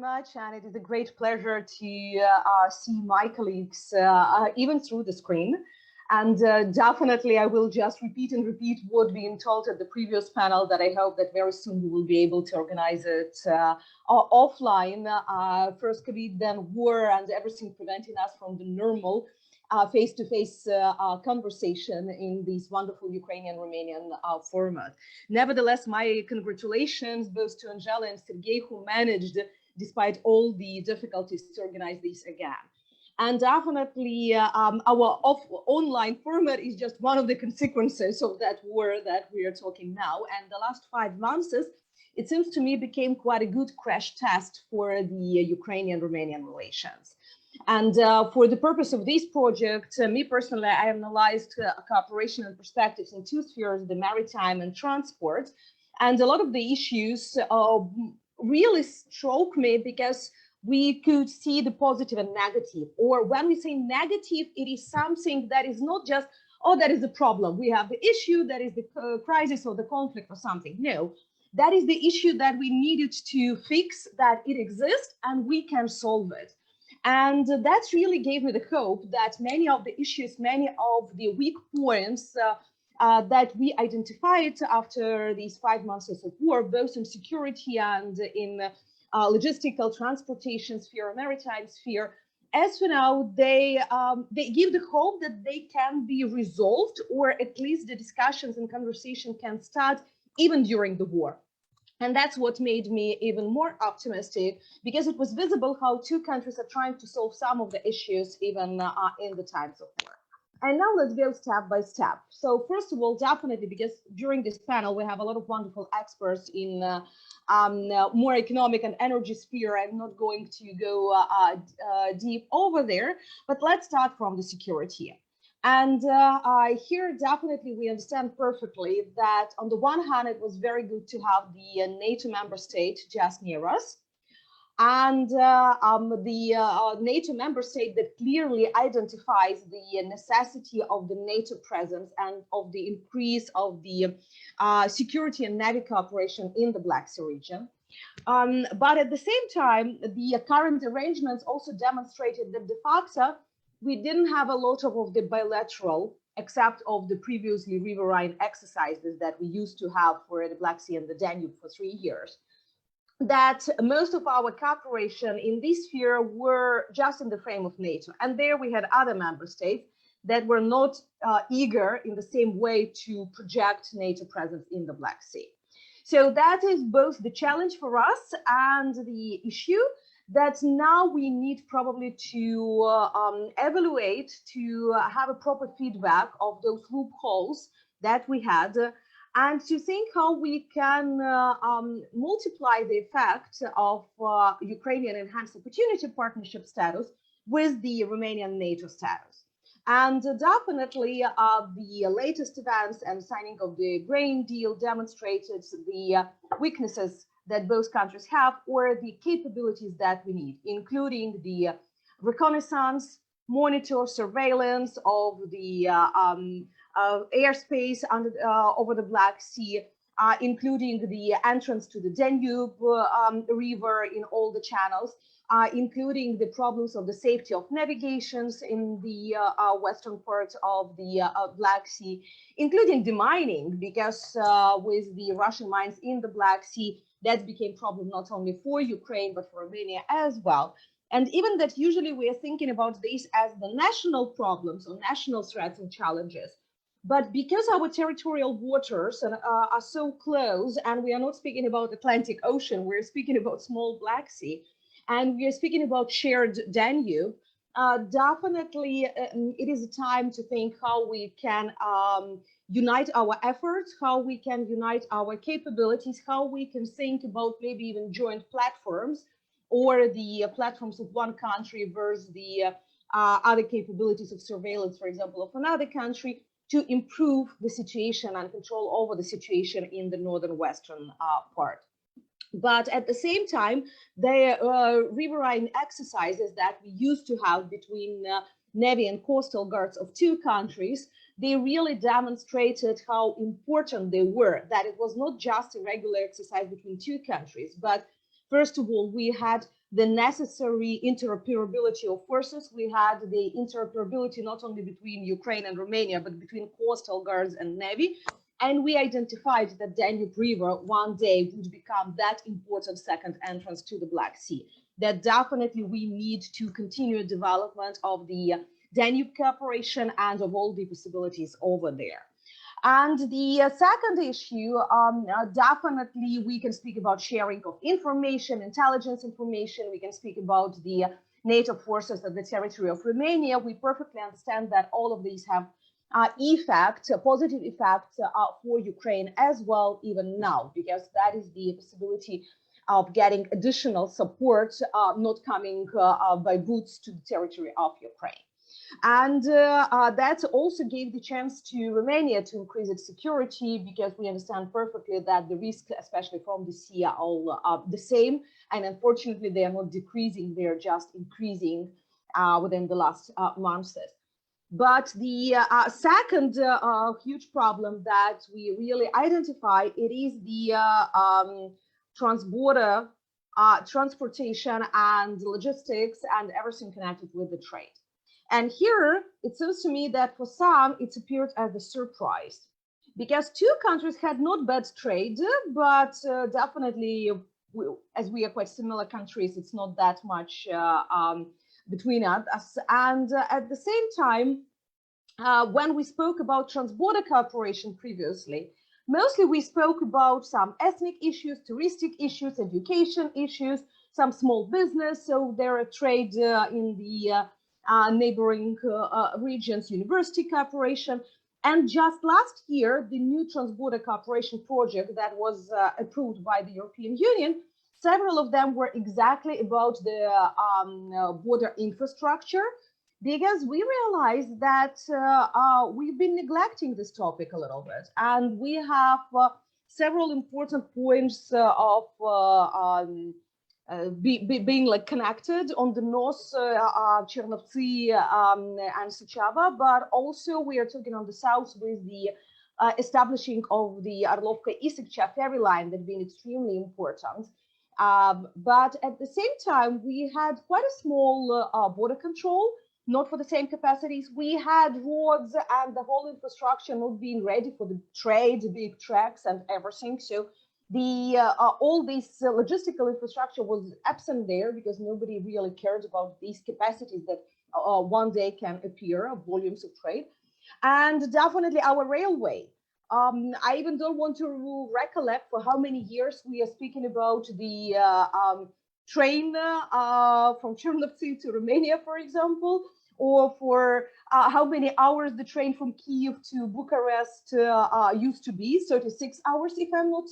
much, and it is a great pleasure to see my colleagues even through the screen. And definitely, I will just repeat what being told at the previous panel, that I hope that very soon we will be able to organize it offline. First COVID, then war, and everything preventing us from the normal face-to-face conversation in this wonderful Ukrainian-Romanian format. Nevertheless, my congratulations both to Angela and Sergei, who managed, despite all the difficulties, to organize this again. And definitely our online format is just one of the consequences of that war that we are talking now. And the last 5 months, it seems to me, became quite a good crash test for the Ukrainian-Romanian relations. And for the purpose of this project, me personally, I analyzed cooperation and perspectives in 2 spheres, the maritime and transport. And a lot of the issues really struck me because we could see the positive and negative. Or when we say negative, it is something that is not just, oh, that is the problem. We have the issue, that is the crisis or the conflict or something. No, that is the issue that we needed to fix, that it exists and we can solve it. And that really gave me the hope that many of the issues, many of the weak points that we identified after these 5 months of war, both in security and in logistical transportation sphere, maritime sphere, as for now, they give the hope that they can be resolved, or at least the discussions and conversation can start even during the war. And that's what made me even more optimistic, because it was visible how 2 countries are trying to solve some of the issues even in the times of war. And now let's go step by step. So first of all, definitely, because during this panel, we have a lot of wonderful experts in more economic and energy sphere. I'm not going to go deep over there, but let's start from the security. And here, definitely, we understand perfectly that on the one hand, it was very good to have the NATO member state just near us. And the NATO member state that clearly identifies the necessity of the NATO presence and of the increase of the security and Navy cooperation in the Black Sea region. But at the same time, the current arrangements also demonstrated that de facto, we didn't have a lot of the bilateral, except of the previously riverine exercises that we used to have for the Black Sea and the Danube for 3 years. That most of our cooperation in this sphere were just in the frame of NATO. And there we had other member states that were not eager in the same way to project NATO presence in the Black Sea. So that is both the challenge for us and the issue that now we need probably to evaluate, to have a proper feedback of those loopholes that we had, and to think how we can multiply the effect of Ukrainian Enhanced Opportunity Partnership status with the Romanian NATO status. And definitely the latest events and signing of the grain deal demonstrated the weaknesses that both countries have, or the capabilities that we need, including the reconnaissance, monitor, surveillance of the airspace over the Black Sea, including the entrance to the Danube river in all the channels, including the problems of the safety of navigations in the western part of the Black Sea, including demining, because with the Russian mines in the Black Sea, that became a problem not only for Ukraine, but for Romania as well. And even that usually we are thinking about this as the national problems or national threats and challenges. But because our territorial waters are so close, and we are not speaking about Atlantic Ocean, we're speaking about small Black Sea, and we are speaking about shared Danube, definitely it is a time to think how we can unite our efforts, how we can unite our capabilities, how we can think about maybe even joint platforms, or the platforms of one country versus the other capabilities of surveillance, for example, of another country, to improve the situation and control over the situation in the northern western part. But at the same time, the riverine exercises that we used to have between Navy and coastal guards of 2 countries, they really demonstrated how important they were, that it was not just a regular exercise between 2 countries, but first of all, we had the necessary interoperability of forces. We had the interoperability not only between Ukraine and Romania, but between coastal guards and Navy. And we identified that Danube River one day would become that important second entrance to the Black Sea. That definitely we need to continue development of the Danube cooperation and of all the possibilities over there. And the second issue, definitely we can speak about sharing of information, intelligence information. We can speak about the NATO forces at the territory of Romania. We perfectly understand that all of these have positive effect for Ukraine as well, even now, because that is the possibility of getting additional support not coming by boots to the territory of Ukraine. And that also gave the chance to Romania to increase its security, because we understand perfectly that the risks, especially from the sea, are all the same. And unfortunately, they are not decreasing, they are just increasing within the last months. But the second huge problem that we really identify, it is the transborder transportation and logistics and everything connected with the trade. And here, it seems to me that for some, it appeared as a surprise, because two countries had not bad trade, but definitely, as we are quite similar countries, it's not that much between us. And at the same time, when we spoke about transborder cooperation previously, mostly we spoke about some ethnic issues, touristic issues, education issues, some small business. So there are trade in the neighboring regions, university cooperation. And just last year, the new transborder cooperation project that was approved by the European Union, several of them were exactly about the border infrastructure, because we realized that we've been neglecting this topic a little bit. And we have several important points of being like connected on the north, Chernovtsi and Suceava, but also we are talking on the south with the establishing of the Arlovka-Isikcha ferry line that been extremely important. But at the same time, we had quite a small border control, not for the same capacities. We had roads and the whole infrastructure not being ready for the trade, big tracks and everything. So the all this logistical infrastructure was absent there, because nobody really cared about these capacities that one day can appear, volumes of trade. And definitely our railway. I even don't want to recollect for how many years we are speaking about the train from Chernovtsi to Romania, for example, or for how many hours the train from Kiev to Bucharest used to be, 36 hours, if I'm not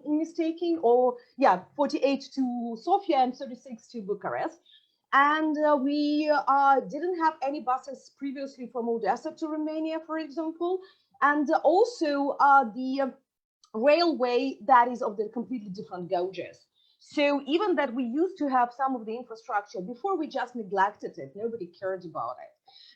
mistaken, or yeah, 48 to Sofia and 36 to Bucharest. And we didn't have any buses previously from Odessa to Romania, for example. And also the railway that is of the completely different gauges. So even that we used to have some of the infrastructure before, we just neglected it. Nobody cared about it.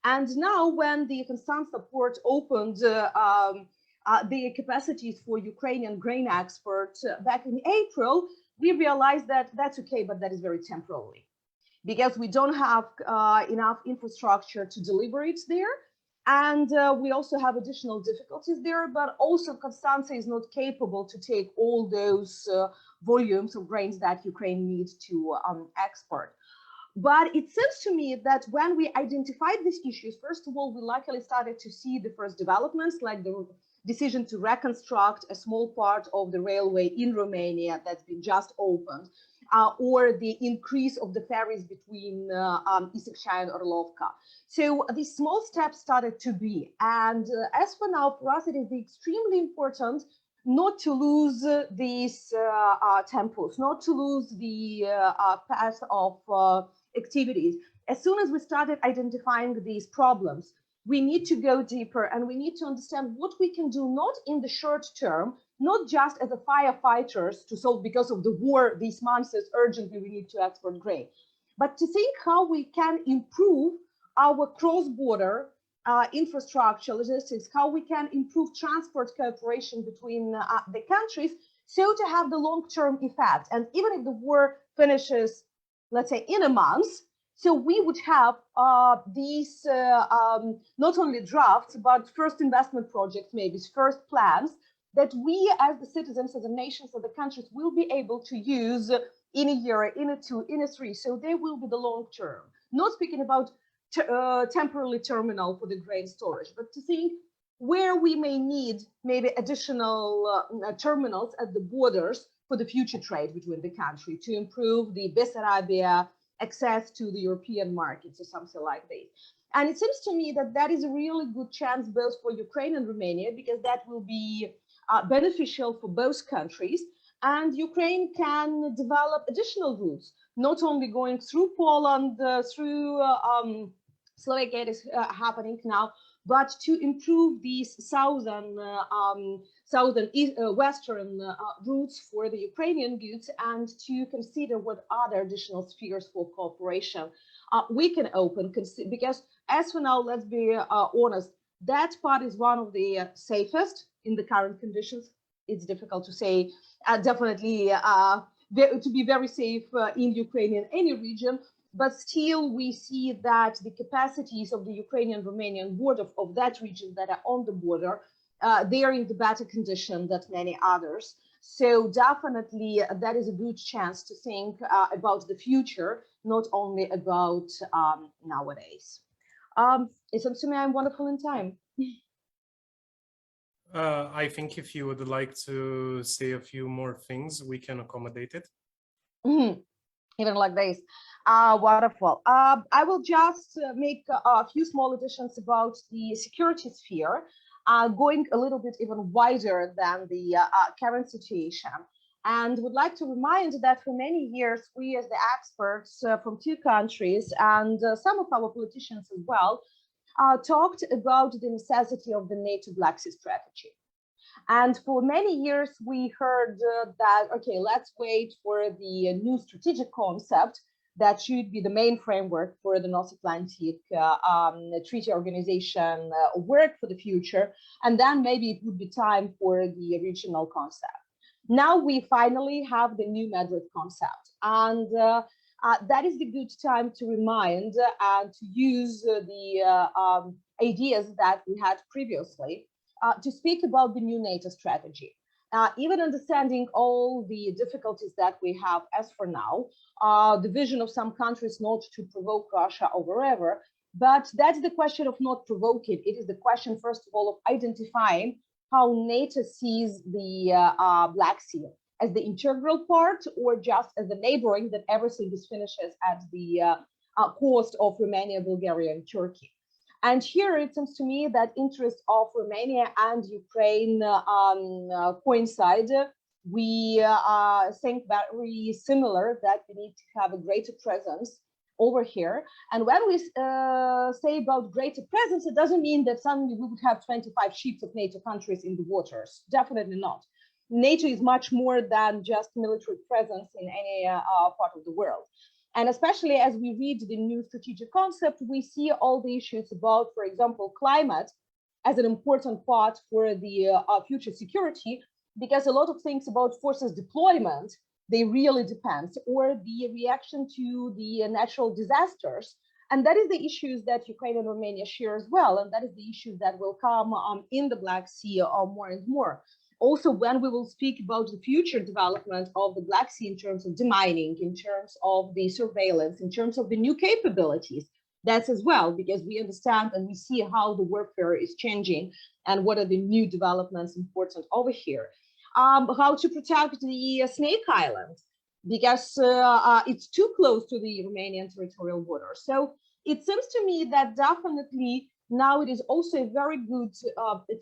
And now when the Constanța port opened the capacities for Ukrainian grain export back in April, we realized that that's okay, but that is very temporary, because we don't have enough infrastructure to deliver it there. And we also have additional difficulties there, but also Constanța is not capable to take all those volumes of grains that Ukraine needs to export. But it seems to me that when we identified these issues, first of all, we luckily started to see the first developments, like the decision to reconstruct a small part of the railway in Romania that's been just opened, or the increase of the ferries between Isikcha and Orlovka. So these small steps started to be. And as for now, for us, it is extremely important not to lose these tempos, not to lose the path of activities. As soon as we started identifying these problems, we need to go deeper, and we need to understand what we can do, not in the short term, not just as a firefighters to solve because of the war these months is urgently we need to export grain, but to think how we can improve our cross-border infrastructure, logistics, how we can improve transport cooperation between the countries, so to have the long-term effect. And even if the war finishes let's say in a month. So we would have these not only drafts, but first investment projects, maybe first plans that we as the citizens, as the nations, as the countries will be able to use in a year, in a two, in a three. So they will be the long term. Not speaking about temporarily terminal for the grain storage, but to think where we may need maybe additional terminals at the borders for the future trade between the country to improve the Bessarabia access to the European markets or something like this. And it seems to me that that is a really good chance both for Ukraine and Romania, because that will be beneficial for both countries. And Ukraine can develop additional routes, not only going through Poland, through Slovakia, it is happening now, but to improve these western routes for the Ukrainian goods, and to consider what other additional spheres for cooperation we can open. Because as for now, let's be honest, that part is one of the safest in the current conditions. It's difficult to say, definitely to be very safe in Ukraine in any region. But still, we see that the capacities of the Ukrainian-Romanian border of that region that are on the border, they are in the better condition than many others. So definitely, that is a good chance to think about the future, not only about nowadays. It seems to me I'm wonderful in time. I think if you would like to say a few more things, we can accommodate it. Mm-hmm. Even like this. Wonderful. I will just make a few small additions about the security sphere, going a little bit even wider than the current situation. And would like to remind that for many years, we as the experts from two countries and some of our politicians as well, talked about the necessity of the NATO Black Sea strategy. And for many years, we heard that, okay, let's wait for the new strategic concept that should be the main framework for the North Atlantic Treaty Organization work for the future. And then maybe it would be time for the regional concept. Now we finally have the new Madrid concept. And that is the good time to remind and to use the ideas that we had previously. To speak about the new NATO strategy, even understanding all the difficulties that we have as for now, the vision of some countries not to provoke Russia or wherever, but that's the question of not provoking. It is the question, first of all, of identifying how NATO sees the Black Sea as the integral part or just as the neighboring, that everything is finishes at the coast of Romania, Bulgaria, and Turkey. And here it seems to me that interests of Romania and Ukraine coincide. We think very similar that we need to have a greater presence over here. And when we say about greater presence, it doesn't mean that suddenly we would have 25 ships of NATO countries in the waters. Definitely not. NATO is much more than just military presence in any part of the world. And especially as we read the new strategic concept, we see all the issues about, for example, climate as an important part for the future security, because a lot of things about forces deployment, they really depend, or the reaction to the natural disasters. And that is the issues that Ukraine and Romania share as well. And that is the issue that will come in the Black Sea more and more. Also, when we will speak about the future development of the Black Sea in terms of demining, in terms of the surveillance, in terms of the new capabilities, that's as well, because we understand and we see how the warfare is changing and what are the new developments important over here. How to protect the Snake Island, because it's too close to the Romanian territorial border. So it seems to me that definitely now it is also a very good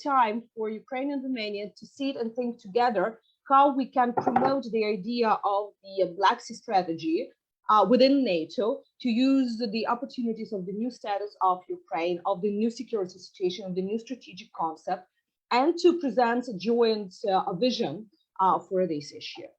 time for Ukraine and Romania to sit and think together how we can promote the idea of the Black Sea strategy within NATO to use the opportunities of the new status of Ukraine, of the new security situation, of the new strategic concept, and to present a joint vision for this issue.